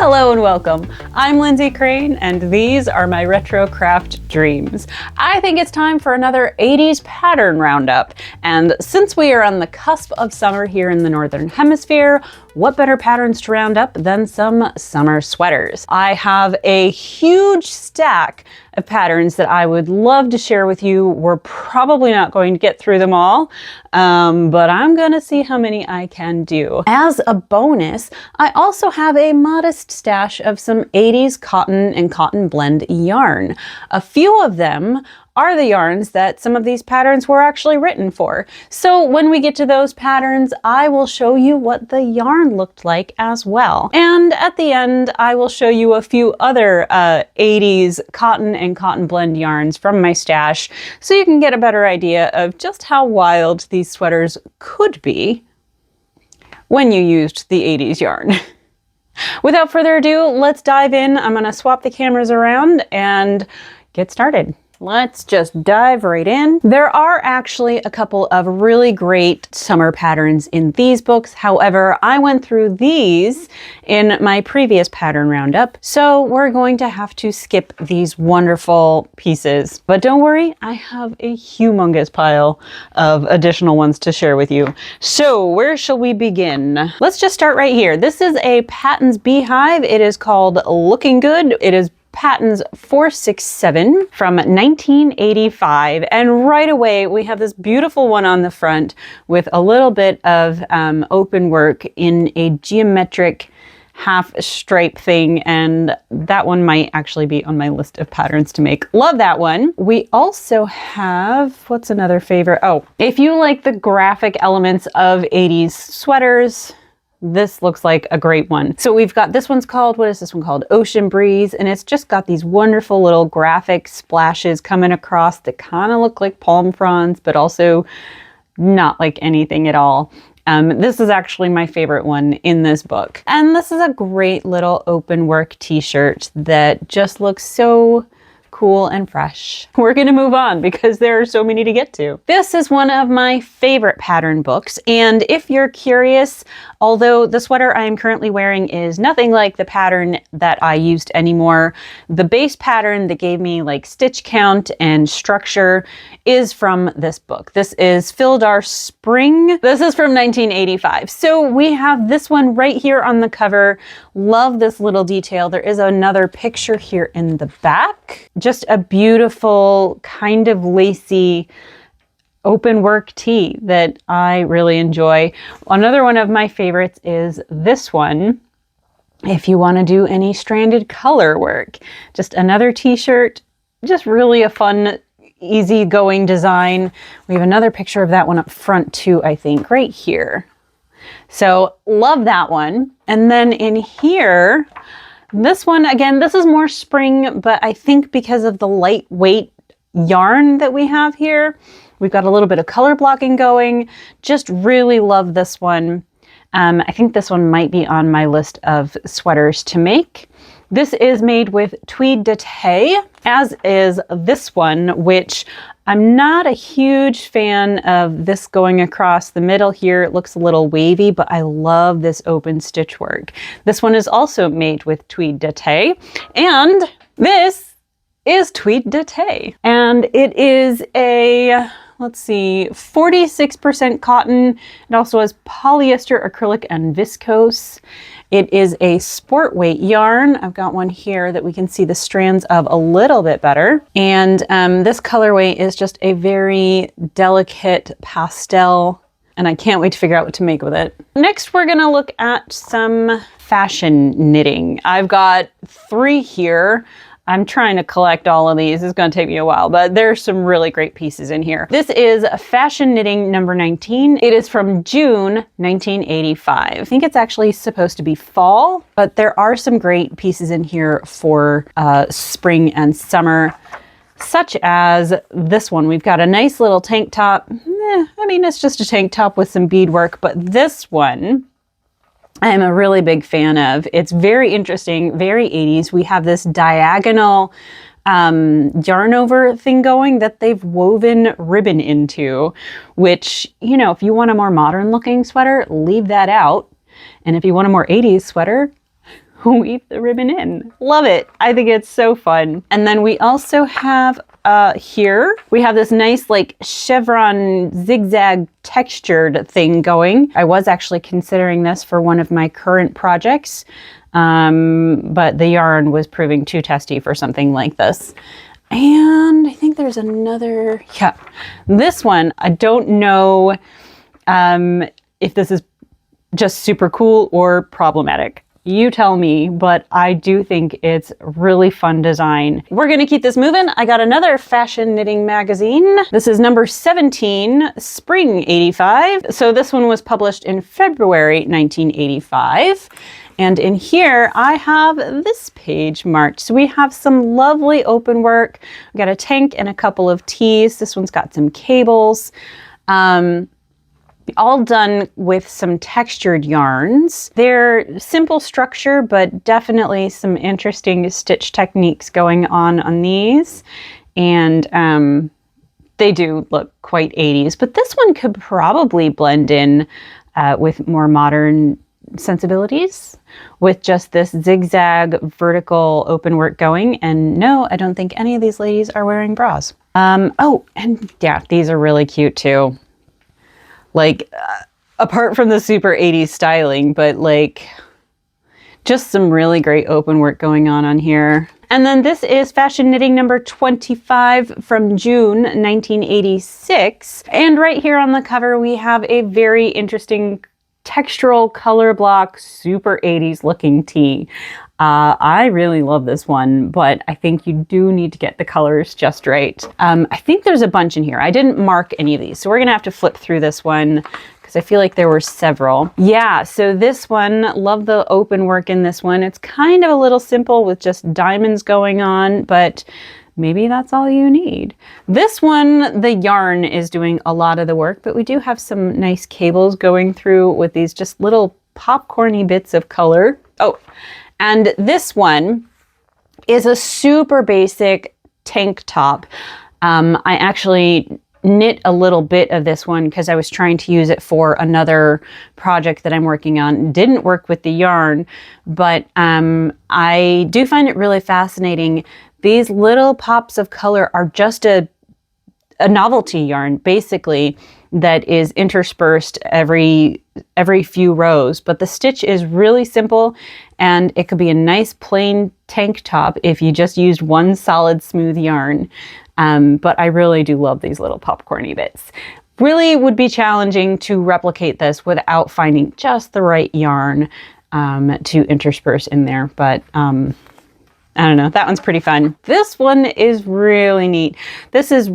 Hello and welcome. I'm Lindsay Crane and these are my retro craft dreams. I think it's time for another 80s pattern roundup, and since we are on the cusp of summer here in the Northern Hemisphere, what better patterns to round up than some summer sweaters? I have a huge stack of patterns that I would love to share with you. We're probably not going to get through them all, but I'm gonna see how many I can do. As a bonus, I also have a modest stash of some 80s cotton and cotton blend yarn. A few of them are the yarns that some of these patterns were actually written for. So when we get to those patterns, I will show you what the yarn looked like as well. And at the end, I will show you a few other 80s cotton and cotton blend yarns from my stash, so you can get a better idea of just how wild these sweaters could be when you used the 80s yarn. Without further ado, let's dive in. I'm gonna swap the cameras around and get started. Let's just dive right in. There are actually a couple of really great summer patterns in these books. However, I went through these in my previous pattern roundup, so we're going to have to skip these wonderful pieces. But don't worry, I have a humongous pile of additional ones to share with you. So where shall we begin? Let's just start right here. This is a Patons beehive. It is called Looking Good. It is Patons 467 from 1985, and right away we have this beautiful one on the front with a little bit of open work in a geometric half stripe thing, and that one might actually be on my list of patterns to make. Love that one. We also have, what's another favorite? Oh, if you like the graphic elements of 80s sweaters, this looks like a great one. So we've got, this one's called, what is this one called? Ocean Breeze, and it's just got these wonderful little graphic splashes coming across that kind of look like palm fronds, but also not like anything at all. This is actually my favorite one in this book. And this is a great little open work t-shirt that just looks so cool and fresh. We're gonna move on because there are so many to get to. This is one of my favorite pattern books, and if you're curious, although the sweater I am currently wearing is nothing like the pattern that I used anymore, the base pattern that gave me like stitch count and structure is from this book. This is Fildar Spring. This is from 1985. So we have this one right here on the cover. Love this little detail. There is another picture here in the back. Just a beautiful, kind of lacy, open work tee that I really enjoy. Another one of my favorites is this one. If you want to do any stranded color work, just another t-shirt, just really a fun, easygoing design. We have another picture of that one up front too, I think, right here. So love that one. And then in here, this one, again, this is more spring, but I think because of the lightweight yarn that we have here, we've got a little bit of color blocking going. Just really love this one. I think this one might be on my list of sweaters to make. This is made with tweed détail, as is this one, which I'm not a huge fan of this going across the middle here. It looks a little wavy, but I love this open stitch work. This one is also made with tweed détail, and this is tweed détail. And it is a, let's see, 46% cotton. It also has polyester, acrylic, and viscose. It is a sport weight yarn. I've got one here that we can see the strands of a little bit better. And this colorway is just a very delicate pastel, and I can't wait to figure out what to make with it. Next, we're gonna look at some fashion knitting. I've got 3 here. I'm trying to collect all of these. It's going to take me a while, but there's some really great pieces in here. This is Fashion Knitting number 19. It is from June 1985. I think it's actually supposed to be fall, but there are some great pieces in here for spring and summer, such as this one. We've got a nice little tank top. I mean, it's just a tank top with some beadwork, but this one I'm a really big fan of. It's very interesting, very 80s. We have this diagonal yarn over thing going that they've woven ribbon into, which, you know, if you want a more modern looking sweater, leave that out. And if you want a more 80s sweater, weave the ribbon in. Love it. I think it's so fun. And then we also have here, we have this nice like chevron zigzag textured thing going. I was actually considering this for one of my current projects, but the yarn was proving too testy for something like this. And I think there's another, yeah, this one, I don't know if this is just super cool or problematic. You tell me, but I do think it's really fun design. We're gonna keep this moving. I got another fashion knitting magazine. This is number 17, Spring 85. So this one was published in February 1985. And in here, I have this page marked. So we have some lovely open work. We got a tank and a couple of tees. This one's got some cables. All done with some textured yarns. They're simple structure, but definitely some interesting stitch techniques going on these. And they do look quite 80s, but this one could probably blend in with more modern sensibilities with just this zigzag vertical open work going. And no, I don't think any of these ladies are wearing bras. Oh, and yeah, these are really cute too. Like, apart from the super 80s styling, but like, just some really great open work going on here. And then this is fashion knitting number 25 from June 1986. And right here on the cover, we have a very interesting textural color block, super 80s looking tee. I really love this one, but I think you do need to get the colors just right. I think there's a bunch in here. I didn't mark any of these, so we're gonna have to flip through this one because I feel like there were several. Yeah, so this one, love the open work in this one. It's kind of a little simple with just diamonds going on, but maybe that's all you need. This one, the yarn is doing a lot of the work, but we do have some nice cables going through with these just little popcorny bits of color. Oh, and this one is a super basic tank top. I actually knit a little bit of this one because I was trying to use it for another project that I'm working on. Didn't work with the yarn, but I do find it really fascinating. These little pops of color are just a novelty yarn, basically, that is interspersed every few rows. But the stitch is really simple, and it could be a nice plain tank top if you just used one solid smooth yarn. But I really do love these little popcorny bits. Really would be challenging to replicate this without finding just the right yarn to intersperse in there. But I don't know, that one's pretty fun. This one is really neat. This is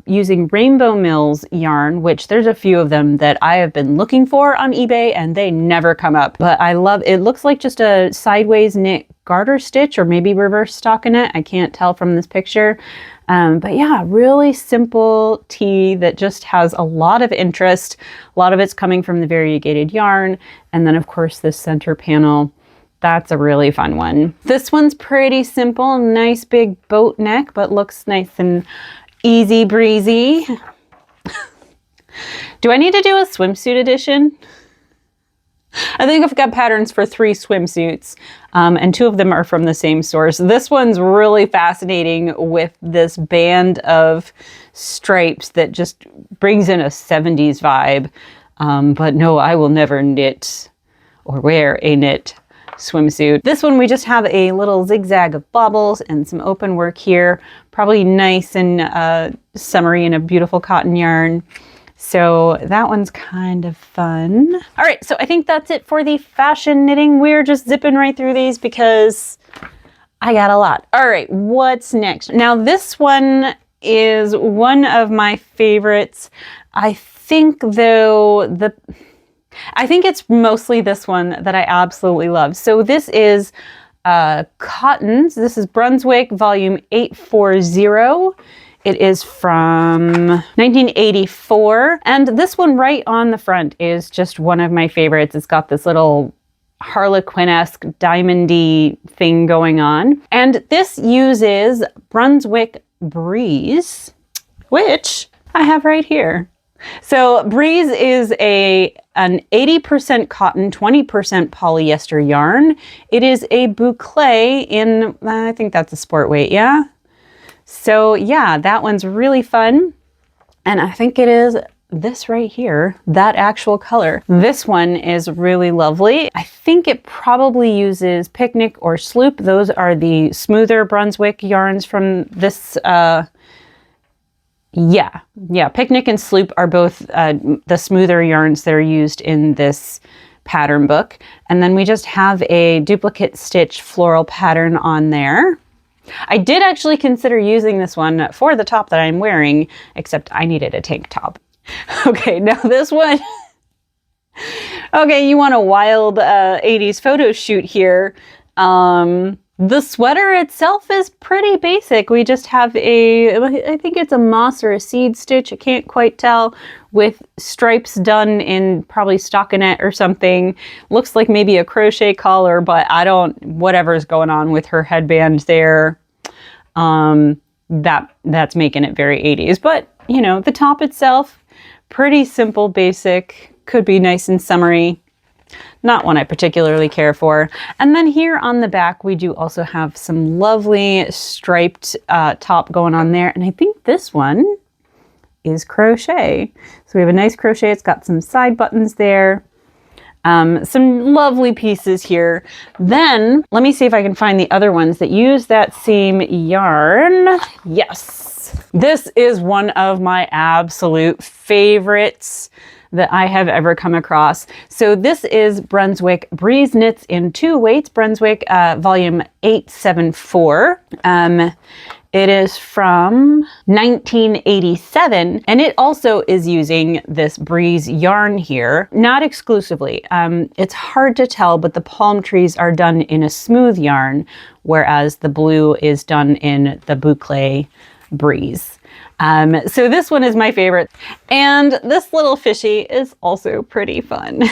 using Rainbow Mills yarn, which there's a few of them that I have been looking for on eBay and they never come up. But I love, it looks like just a sideways knit garter stitch or maybe reverse stockinette. I can't tell from this picture. But yeah, really simple tee that just has a lot of interest. A lot of it's coming from the variegated yarn. And then of course this center panel. That's a really fun one. This one's pretty simple, nice big boat neck, but looks nice and easy breezy. Do I need to do a swimsuit edition? I think I've got patterns for 3 swimsuits, and 2 of them are from the same source. This one's really fascinating with this band of stripes that just brings in a 70s vibe. But no, I will never knit or wear a knit swimsuit. This one we just have a little zigzag of baubles and some open work here, probably nice and summery in a beautiful cotton yarn. So that one's kind of fun. All right, so I think that's it for the fashion knitting. We're just zipping right through these because I got a lot. All right, what's next? Now this one is one of my favorites. I think though I think it's mostly this one that I absolutely love. So this is Cottons. This is Brunswick, volume 840. It is from 1984. And this one right on the front is just one of my favorites. It's got this little Harlequin-esque diamondy thing going on. And this uses Brunswick Breeze, which I have right here. So Breeze is an 80% cotton, 20% polyester yarn. It is a boucle in, I think that's a sport weight, yeah? So yeah, that one's really fun. And I think it is this right here, that actual color. This one is really lovely. I think it probably uses Picnic or Sloop. Those are the smoother Brunswick yarns from this, yeah, Picnic and Sloop are both the smoother yarns that are used in this pattern book. And then we just have a duplicate stitch floral pattern on there. I did actually consider using this one for the top that I'm wearing, except I needed a tank top. Okay, now this one. Okay, you want a wild 80s photo shoot here. The sweater itself is pretty basic. We just have I think it's a moss or a seed stitch, I can't quite tell, with stripes done in probably stockinette or something. Looks like maybe a crochet collar, but whatever's going on with her headband there, that's making it very 80s. But, you know, the top itself, pretty simple, basic, could be nice and summery. Not one I particularly care for. And then here on the back, we do also have some lovely striped top going on there. And I think this one is crochet. So we have a nice crochet. It's got some side buttons there. Some lovely pieces here. Then let me see if I can find the other ones that use that same yarn. Yes. This is one of my absolute favorites that I have ever come across. So this is Brunswick Breeze Knits in 2 weights, Brunswick volume 874. It is from 1987, and it also is using this Breeze yarn here, not exclusively. It's hard to tell, but the palm trees are done in a smooth yarn, whereas the blue is done in the Boucle Breeze. So this one is my favorite. And this little fishy is also pretty fun.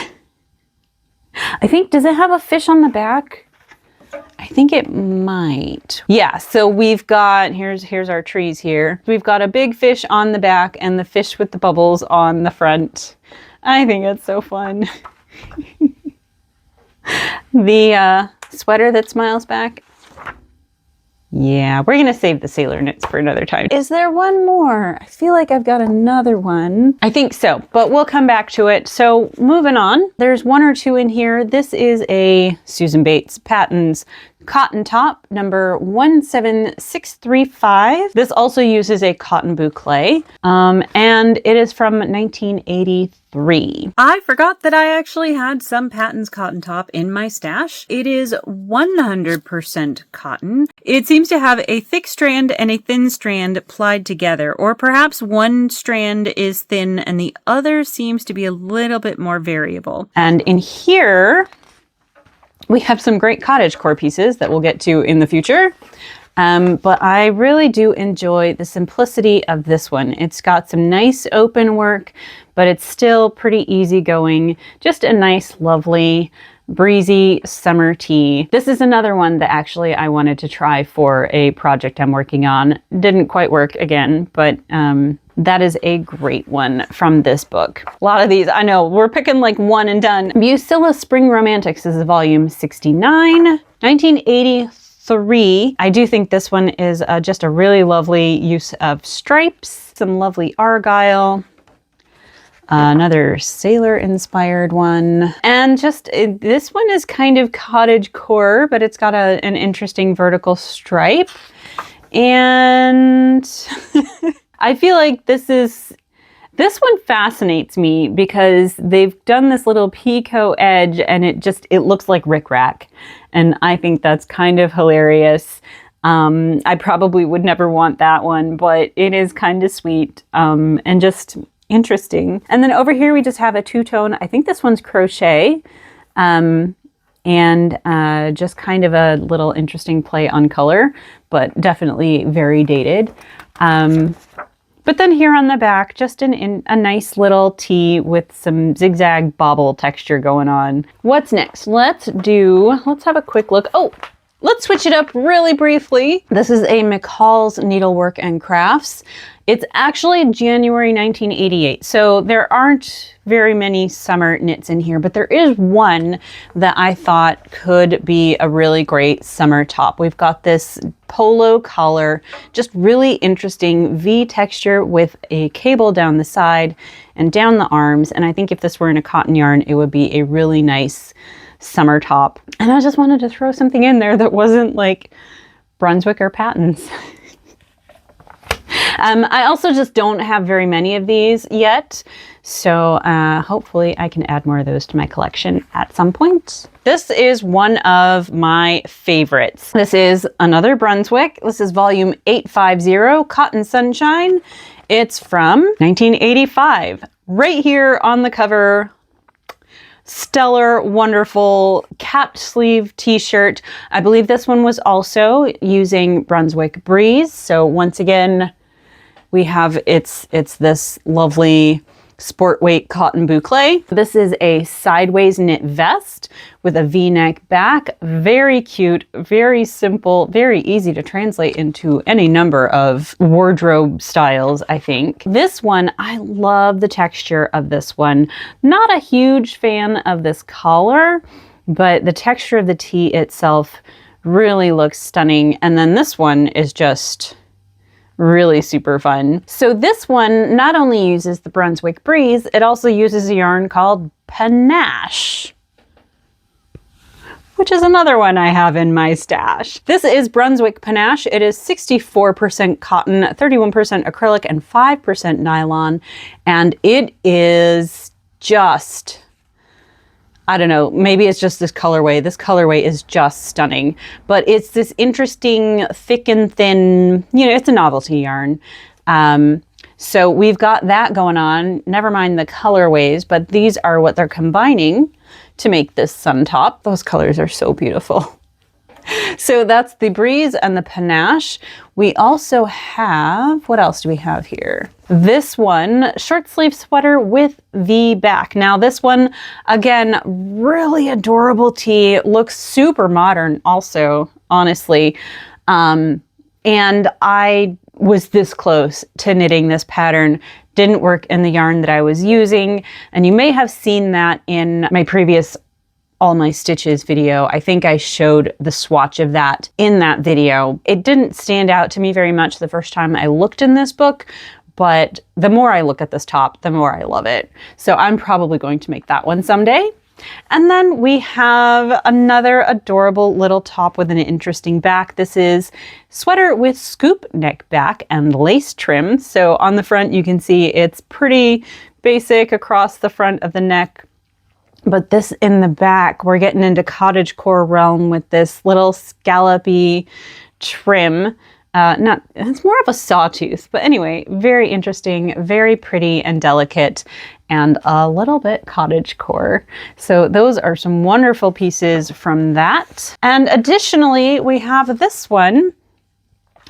I think, does it have a fish on the back? I think it might. Yeah, so we've got, here's our trees here. We've got a big fish on the back and the fish with the bubbles on the front. I think it's so fun. The sweater that smiles back. Yeah, we're gonna save the sailor knits for another time. Is there one more? I feel like I've got another one. I think so, but we'll come back to it. So moving on, there's 1 or 2 in here. This is a Susan Bates Patons cotton top, number 17635. This also uses a cotton boucle, and it is from 1983. I forgot that I actually had some Patons cotton top in my stash. It is 100% cotton. It seems to have a thick strand and a thin strand plied together, or perhaps one strand is thin and the other seems to be a little bit more variable. And in here, we have some great cottagecore pieces that we'll get to in the future. But I really do enjoy the simplicity of this one. It's got some nice open work, but it's still pretty easygoing. Just a nice, lovely, breezy summer tee. This is another one that actually I wanted to try for a project I'm working on. Didn't quite work again, but that is a great one from this book. A lot of these, I know, we're picking like one and done. Bucilla Spring Romantics is volume 69, 1983. I do think this one is just a really lovely use of stripes, some lovely argyle. Another sailor inspired one. And just this one is kind of cottage core, but it's got an interesting vertical stripe. And I feel like this one fascinates me because they've done this little picot edge and it looks like rickrack. And I think that's kind of hilarious. I probably would never want that one, but it is kind of sweet and just interesting. And then over here we just have a 2-tone. I think this one's crochet. And just kind of a little interesting play on color, but definitely very dated. But then here on the back, just a nice little tee with some zigzag bobble texture going on. What's next? Let's have a quick look. Oh, let's switch it up really briefly. This is a McCall's Needlework and Crafts. It's actually January 1988, so there aren't very many summer knits in here, but there is one that I thought could be a really great summer top. We've got this polo collar, just really interesting V texture with a cable down the side and down the arms, and I think if this were in a cotton yarn, it would be a really nice summer top. And I just wanted to throw something in there that wasn't like Brunswick or Patons. I also just don't have very many of these yet, so hopefully I can add more of those to my collection at some point. This is one of my favorites. This is another Brunswick. This is volume 850, Cotton Sunshine. It's from 1985. Right here on the cover, stellar, wonderful capped sleeve t-shirt. I believe this one was also using Brunswick Breeze. So once again, we have it's this lovely sport weight cotton boucle. This is a sideways knit vest with a V-neck back. Very cute, very simple, very easy to translate into any number of wardrobe styles, I think. This one, I love the texture of this one. Not a huge fan of this collar, but the texture of the tee itself really looks stunning. And then this one is just really super fun. So this one not only uses the Brunswick Breeze, it also uses a yarn called Panache, which is another one I have in my stash. This is Brunswick Panache. It is 64% cotton, 31% acrylic, and 5% nylon. And it is just, I don't know, maybe it's just this colorway. This colorway is just stunning, but it's this interesting thick and thin, you know, it's a novelty yarn. So we've got that going on, never mind the colorways, but these are what they're combining to make this sun top. Those colors are so beautiful. So that's the Breeze and the Panache. We also have, what else do we have here? This one, short sleeve sweater with V back. Now this one, again, really adorable tee, looks super modern also, honestly. And I was this close to knitting this pattern. Didn't work in the yarn that I was using. And you may have seen that in my previous All My Stitches video. I think I showed the swatch of that in that video. It didn't stand out to me very much the first time I looked in this book, but the more I look at this top, the more I love it. So I'm probably going to make that one someday. And then we have another adorable little top with an interesting back. This is sweater with scoop neck back and lace trim. So on the front, you can see it's pretty basic across the front of the neck. But this in the back, we're getting into cottagecore realm with this little scallopy trim. It's more of a sawtooth, but anyway, very interesting, very pretty and delicate, and a little bit cottagecore. So those are some wonderful pieces from that. And additionally, we have this one.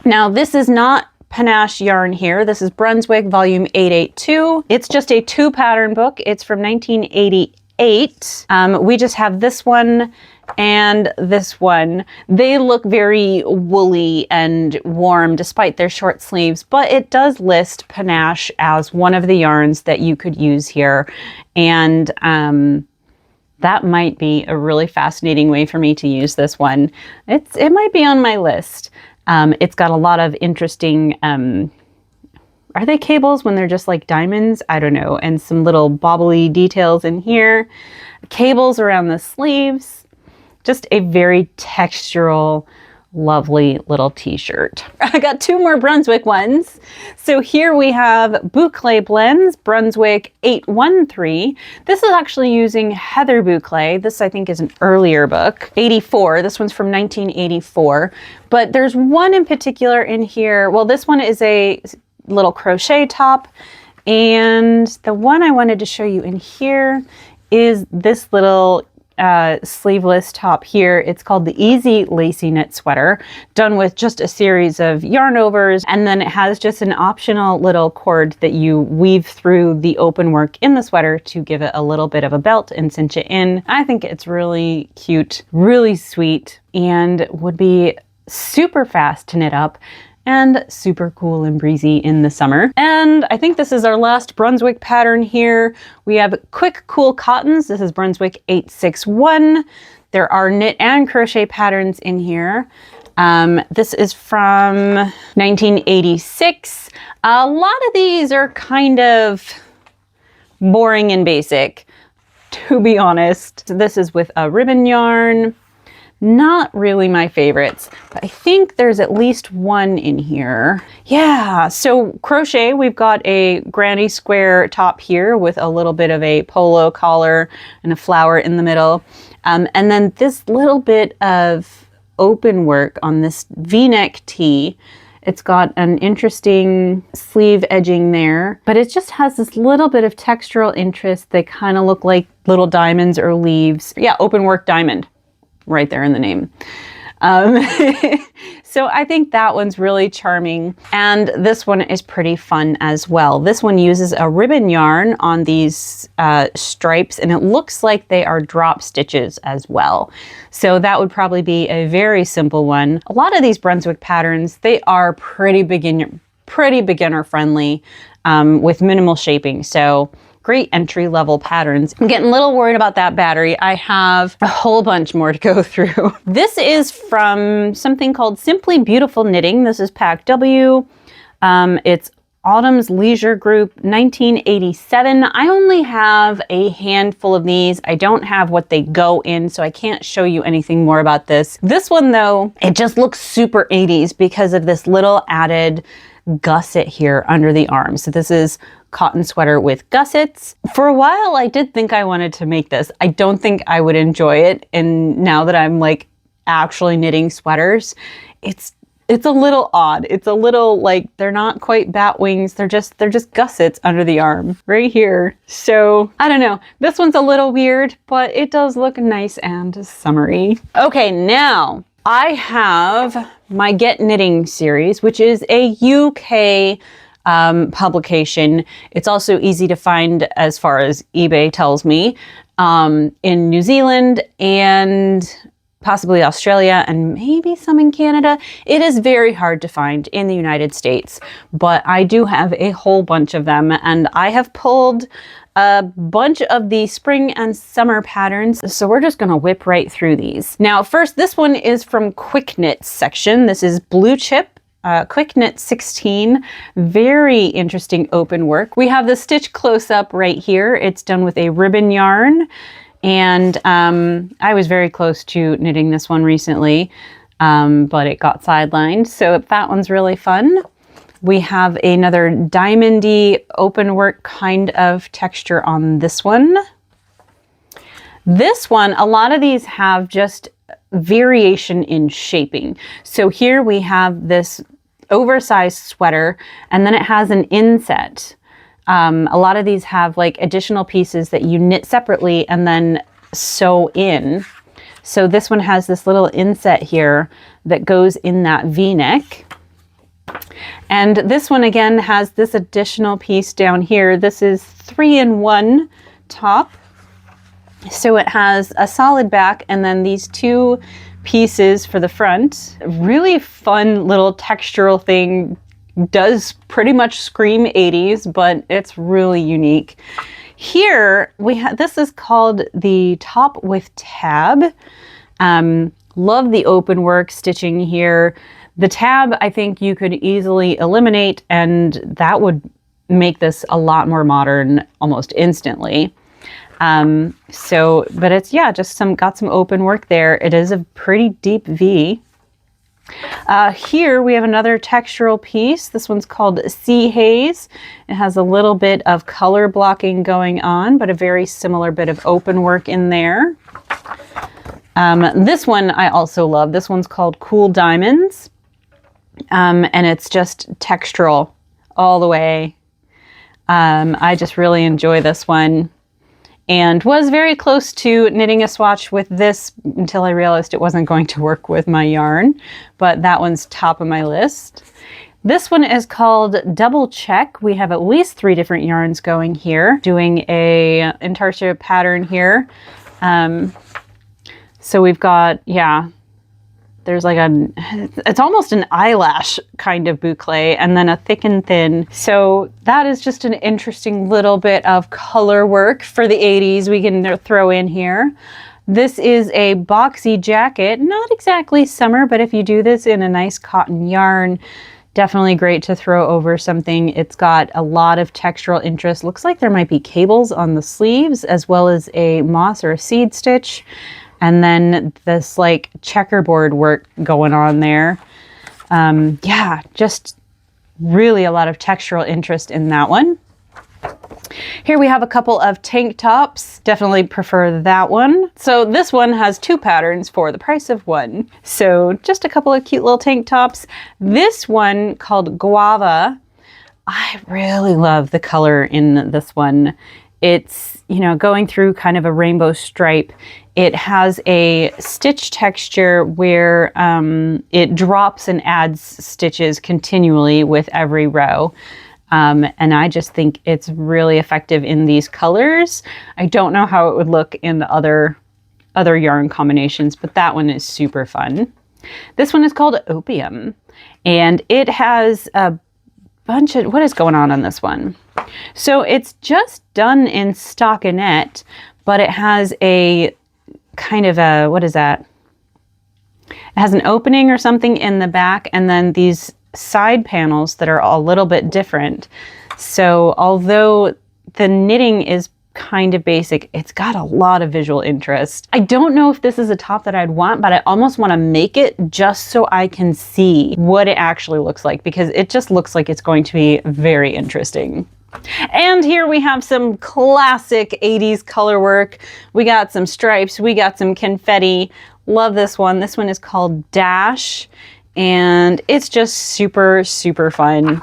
Now, this is not Panache yarn here. This is Brunswick volume 882. It's just a 2-pattern book. It's from 1988. We just have this one and this one. They look very woolly and warm despite their short sleeves, but it does list Panache as one of the yarns that you could use here. And that might be a really fascinating way for me to use this one. It might be on my list. It's got a lot of interesting, are they cables when they're just like diamonds? I don't know. And some little bobbly details in here. Cables around the sleeves. Just a very textural, lovely little t-shirt. I got 2 more Brunswick ones. So here we have Boucle Blends, Brunswick 813. This is actually using Heather Boucle. This I think is an earlier book, 84. This one's from 1984. But there's one in particular in here. Well, this one is a little crochet top. And the one I wanted to show you in here is this little sleeveless top here. It's called the Easy Lacy Knit Sweater, done with just a series of yarn overs, and then it has just an optional little cord that you weave through the open work in the sweater to give it a little bit of a belt and cinch it in. I think it's really cute, really sweet, and would be super fast to knit up and super cool and breezy in the summer. And I think this is our last Brunswick pattern here. We have Quick Cool Cottons. This is Brunswick 861. There are knit and crochet patterns in here. This is from 1986. A lot of these are kind of boring and basic, to be honest. This is with a ribbon yarn. Not really my favorites, but I think there's at least one in here. Yeah, so crochet, we've got a granny square top here with a little bit of a polo collar and a flower in the middle. And then this little bit of open work on this V-neck tee. It's got an interesting sleeve edging there, but it just has this little bit of textural interest. They kind of look like little diamonds or leaves. Yeah, open work diamond. Right there in the name. So I think that one's really charming. And this one is pretty fun as well. This one uses a ribbon yarn on these stripes, and it looks like they are drop stitches as well. So that would probably be a very simple one. A lot of these Brunswick patterns, they are pretty beginner friendly with minimal shaping. So great entry-level patterns. I'm getting a little worried about that battery. I have a whole bunch more to go through. This is from something called Simply Beautiful Knitting. This is Pack W. It's Odhams Leisure Group 1987. I only have a handful of these. I don't have what they go in, so I can't show you anything more about this. This one though, it just looks super 80s because of this little added gusset here under the arm. So this is cotton sweater with gussets. For a while, I did think I wanted to make this. I don't think I would enjoy it. And now that I'm like actually knitting sweaters, it's a little odd. It's a little like, they're not quite bat wings. They're just gussets under the arm right here. So I don't know. This one's a little weird, but it does look nice and summery. Okay, now I have my Get Knitting series, which is a UK publication. It's also easy to find as far as eBay tells me, in New Zealand and possibly Australia and maybe some in Canada. It is very hard to find in the United States, but I do have a whole bunch of them, and I have pulled a bunch of the spring and summer patterns. So we're just gonna whip right through these. Now, first, this one is from Quick Knit section. This is Blue Chip. Quick Knit 16, very interesting open work. We have the stitch close up right here. It's done with a ribbon yarn, and I was very close to knitting this one recently, but it got sidelined. So that one's really fun. We have another diamondy open work kind of texture on this one. This one, a lot of these have just variation in shaping. So here we have this oversized sweater, and then it has an inset. A lot of these have like additional pieces that you knit separately and then sew in. So this one has this little inset here that goes in that V-neck. And this one again has this additional piece down here. This is 3-in-1 top. So it has a solid back and then these two pieces for the front. Really fun little textural thing. Does pretty much scream 80s, but it's really unique. Here we have, this is called the top with tab. Love the open work stitching here. The tab, I think you could easily eliminate, and that would make this a lot more modern almost instantly. But it's, yeah, just got some open work there. It is a pretty deep V. Here we have another textural piece. This one's called Sea Haze. It has a little bit of color blocking going on, but a very similar bit of open work in there. This one I also love. This one's called Cool Diamonds. And it's just textural all the way. I just really enjoy this one. and was very close to knitting a swatch with this until I realized it wasn't going to work with my yarn, but that one's top of my list. This one is called Double Check. We have at least 3 different yarns going here, doing a intarsia pattern here. So we've got, yeah, there's like it's almost an eyelash kind of boucle, and then a thick and thin. So that is just an interesting little bit of color work for the 80s we can throw in here. This is a boxy jacket, not exactly summer, but if you do this in a nice cotton yarn, definitely great to throw over something. It's got a lot of textural interest. Looks like there might be cables on the sleeves, as well as a moss or a seed stitch. And then this like checkerboard work going on there. Yeah, just really a lot of textural interest in that one. Here we have a couple of tank tops. Definitely prefer that one. So this one has 2 patterns for the price of 1. So just a couple of cute little tank tops. This one called Guava, I really love the color in this one. It's, you know, going through kind of a rainbow stripe. It has a stitch texture where it drops and adds stitches continually with every row. And I just think it's really effective in these colors. I don't know how it would look in the other yarn combinations, but that one is super fun. This one is called Opium, and it has a bunch of, what is going on this one? So it's just done in stockinette, but it has a kind of a, what is that? It has an opening or something in the back, and then these side panels that are a little bit different. So although the knitting is kind of basic, it's got a lot of visual interest. I don't know if this is a top that I'd want, but I almost want to make it just so I can see what it actually looks like, because it just looks like it's going to be very interesting. And here we have some classic 80s color work. We got some stripes, we got some confetti. Love this one. This one is called Dash, and it's just super, super fun.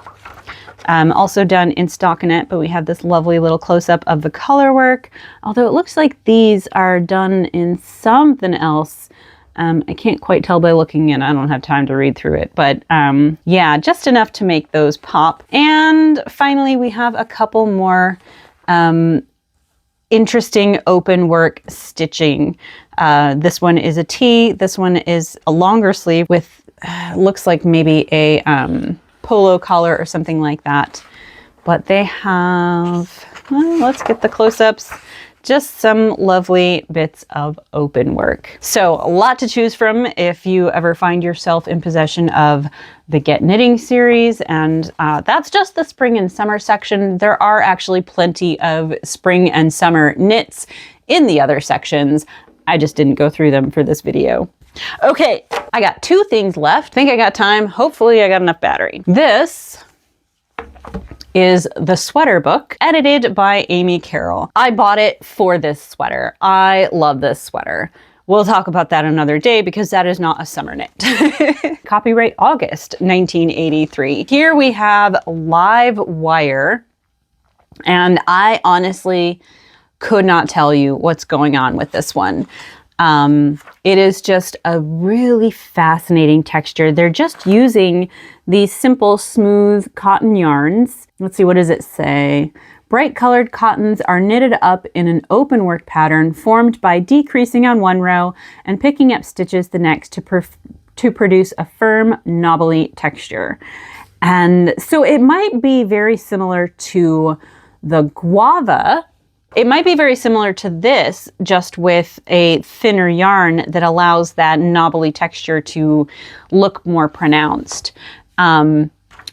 Also done in stockinette, but we have this lovely little close-up of the color work. Although it looks like these are done in something else. I can't quite tell by looking in. I don't have time to read through it, but yeah, just enough to make those pop. And finally, we have a couple more interesting open work stitching. This one is a tee. This one is a longer sleeve with looks like maybe a polo collar or something like that. But they have, well, let's get the close-ups. Just some lovely bits of open work. So a lot to choose from if you ever find yourself in possession of the Get Knitting series. And that's just the spring and summer section. There are actually plenty of spring and summer knits in the other sections. I just didn't go through them for this video. Okay, I got 2 things left. Think I got time. Hopefully I got enough battery. This is the sweater book, edited by Amy Carroll. I bought it for this sweater. I love this sweater. We'll talk about that another day because that is not a summer knit. Copyright August 1983. Here we have live wire, and I honestly could not tell you what's going on with this one. It is just a really fascinating texture. They're just using these simple, smooth cotton yarns. Let's see, what does it say? Bright colored cottons are knitted up in an open work pattern formed by decreasing on one row and picking up stitches the next to produce a firm, knobbly texture. And so it might be very similar to the guava. It might be very similar to this, just with a thinner yarn that allows that knobbly texture to look more pronounced.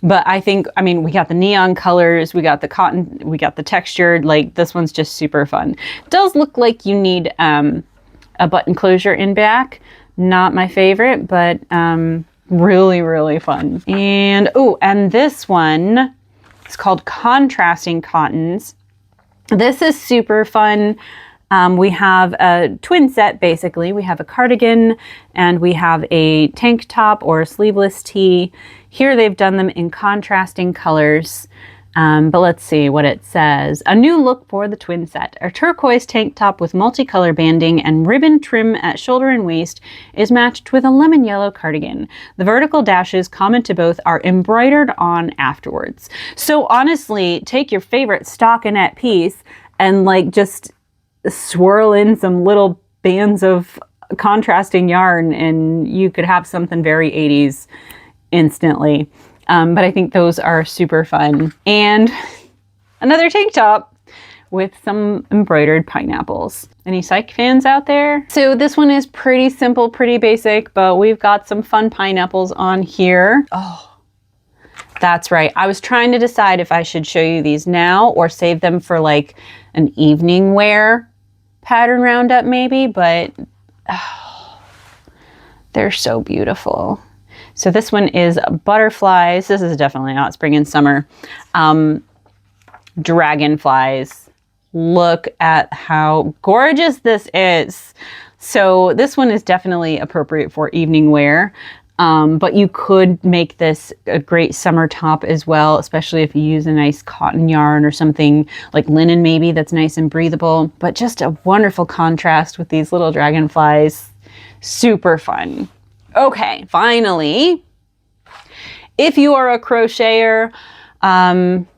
But I think, I mean, we got the neon colors, we got the cotton, we got the textured, like this one's just super fun. It does look like you need a button closure in back. Not my favorite, but really, really fun. And, oh, and this one is called Contrasting Cottons. This is super fun. We have a twin set, basically. We have a cardigan and we have a tank top or a sleeveless tee. Here they've done them in contrasting colors. But let's see what it says. A new look for the twin set. A turquoise tank top with multicolor banding and ribbon trim at shoulder and waist is matched with a lemon yellow cardigan. The vertical dashes, common to both, are embroidered on afterwards. So honestly, take your favorite stockinette piece and like just swirl in some little bands of contrasting yarn and you could have something very 80s instantly. But I think those are super fun. And another tank top with some embroidered pineapples. Any Psych fans out there? So this one is pretty simple, pretty basic, but we've got some fun pineapples on here. Oh, that's right. I was trying to decide if I should show you these now or save them for like an evening wear pattern roundup maybe, but oh, they're so beautiful. So this one is butterflies. This is definitely not spring and summer. Dragonflies. Look at how gorgeous this is. So this one is definitely appropriate for evening wear. But you could make this a great summer top as well, especially if you use a nice cotton yarn or something like linen maybe that's nice and breathable. But just a wonderful contrast with these little dragonflies. Super fun. Okay, finally, if you are a crocheter,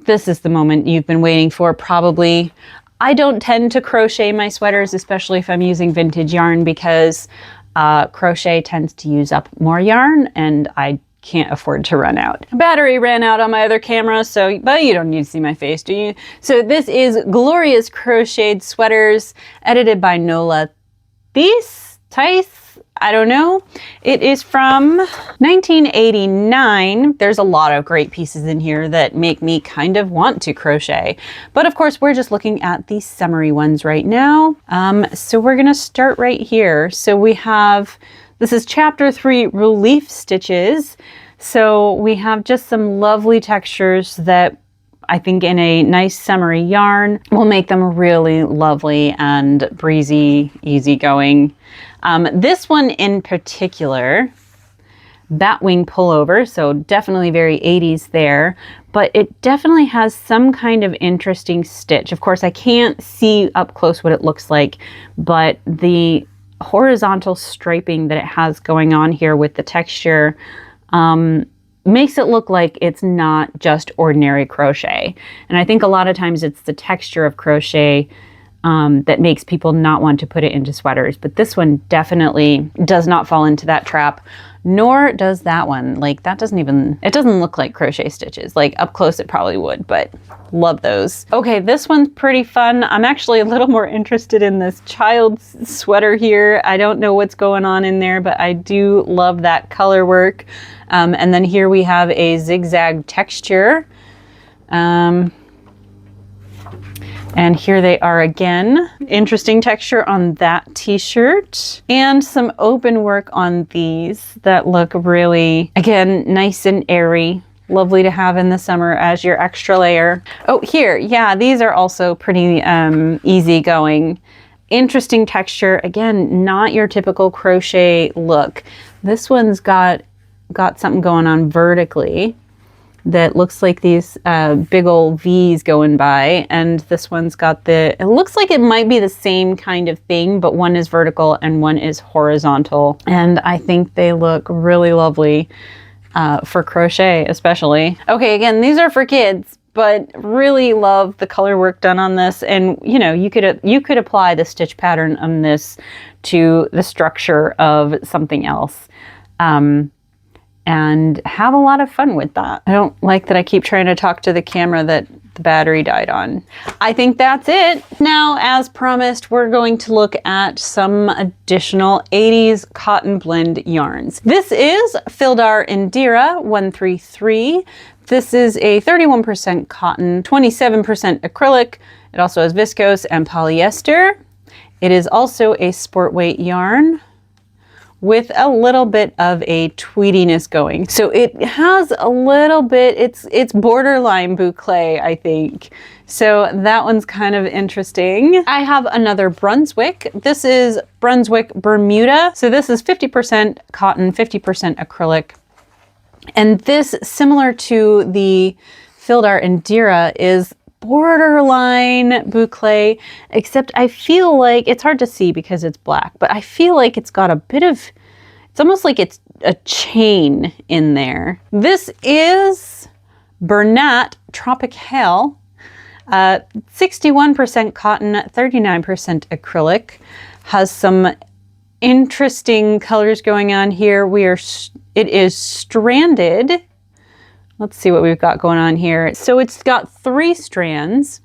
this is the moment you've been waiting for probably. I don't tend to crochet my sweaters, especially if I'm using vintage yarn, because crochet tends to use up more yarn and I can't afford to run out. Battery ran out on my other camera, but you don't need to see my face, do you? So this is Gloria's Crocheted Sweaters, edited by Nola Thies? I don't know. It is from 1989. There's a lot of great pieces in here that make me kind of want to crochet. But of course, we're just looking at the summery ones right now. So we're gonna start right here. So we have, this is chapter 3, relief stitches. So we have just some lovely textures that I think in a nice summery yarn will make them really lovely and breezy, easygoing. This one in particular, Batwing pullover, so definitely very 80s there, but it definitely has some kind of interesting stitch. Of course, I can't see up close what it looks like, but the horizontal striping that it has going on here with the texture makes it look like it's not just ordinary crochet. And I think a lot of times it's the texture of crochet that makes people not want to put it into sweaters. But this one definitely does not fall into that trap, nor does that one. Like that it doesn't look like crochet stitches. Like up close it probably would, but love those. Okay, this one's pretty fun. I'm actually a little more interested in this child's sweater here. I don't know what's going on in there, but I do love that color work. And then here we have a zigzag texture. And here they are again. Interesting texture on that t-shirt. And some open work on these that look really, again, nice and airy. Lovely to have in the summer as your extra layer. Oh, here, yeah, these are also pretty easy going. Interesting texture. Again, not your typical crochet look. This one's got something going on vertically that looks like these big old V's going by, and this one's got it looks like it might be the same kind of thing, but one is vertical and one is horizontal, and I think they look really lovely for crochet especially. Okay, again, these are for kids, but really love the color work done on this, and you know, you could apply the stitch pattern on this to the structure of something else. And have a lot of fun with that. I don't like that I keep trying to talk to the camera that the battery died on. I think that's it. Now, as promised, we're going to look at some additional 80s cotton blend yarns. This is Fildar Indira 133. This is a 31% cotton, 27% acrylic. It also has viscose and polyester. It is also a sport weight yarn with a little bit of a tweediness going. So it has a little bit, it's borderline boucle, I think. So that one's kind of interesting. I have another Brunswick. This is Brunswick Bermuda. So this is 50% cotton, 50% acrylic. And this, similar to the Filled Art Indira is borderline boucle, except I feel like, it's hard to see because it's black, but I feel like it's got a bit of, it's almost like it's a chain in there. This is Bernat Tropicale, 61% cotton, 39% acrylic. Has some interesting colors going on here. It is stranded. Let's see what we've got going on here. So it's got 3 strands.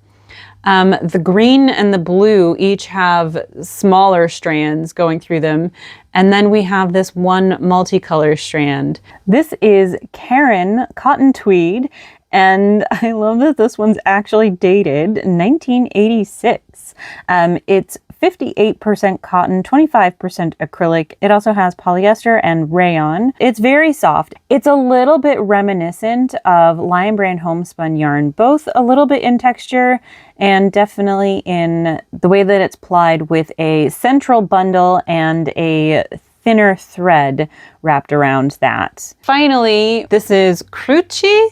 The green and the blue each have smaller strands going through them. And then we have this one multicolor strand. This is Karen Cotton Tweed. And I love that this one's actually dated 1986. It's 58% cotton, 25% acrylic. It also has polyester and rayon. It's very soft. It's a little bit reminiscent of Lion Brand homespun yarn, both a little bit in texture and definitely in the way that it's plied, with a central bundle and a thinner thread wrapped around that. Finally, this is crochet,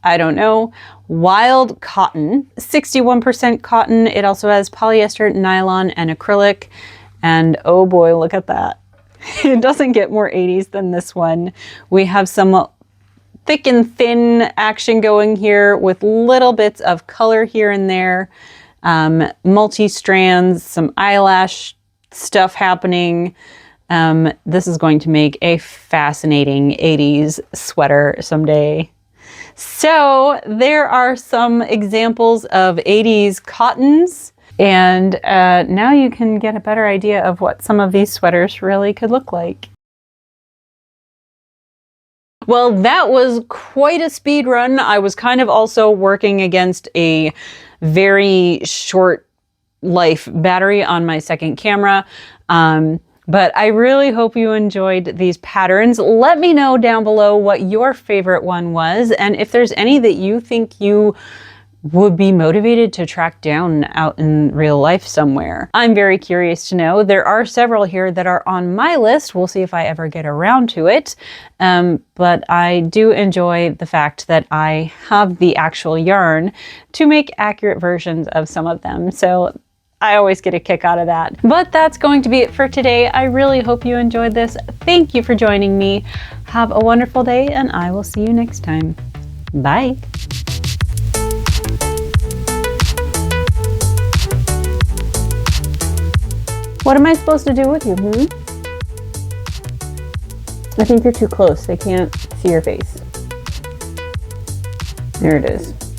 I don't know, wild cotton, 61% cotton. It also has polyester, nylon, and acrylic. And oh boy, look at that. It doesn't get more 80s than this one. We have some thick and thin action going here with little bits of color here and there, multi-strands, some eyelash stuff happening. This is going to make a fascinating 80s sweater someday. So there are some examples of 80s cottons, and now you can get a better idea of what some of these sweaters really could look like. Well, that was quite a speed run. I was kind of also working against a very short life battery on my second camera. But I really hope you enjoyed these patterns. Let me know down below what your favorite one was, and if there's any that you think you would be motivated to track down out in real life somewhere. I'm very curious to know. There are several here that are on my list. We'll see if I ever get around to it. But I do enjoy the fact that I have the actual yarn to make accurate versions of some of them. So I always get a kick out of that. But that's going to be it for today. I really hope you enjoyed this. Thank you for joining me. Have a wonderful day, and I will see you next time. Bye. What am I supposed to do with you, I think you're too close. They can't see your face. There it is.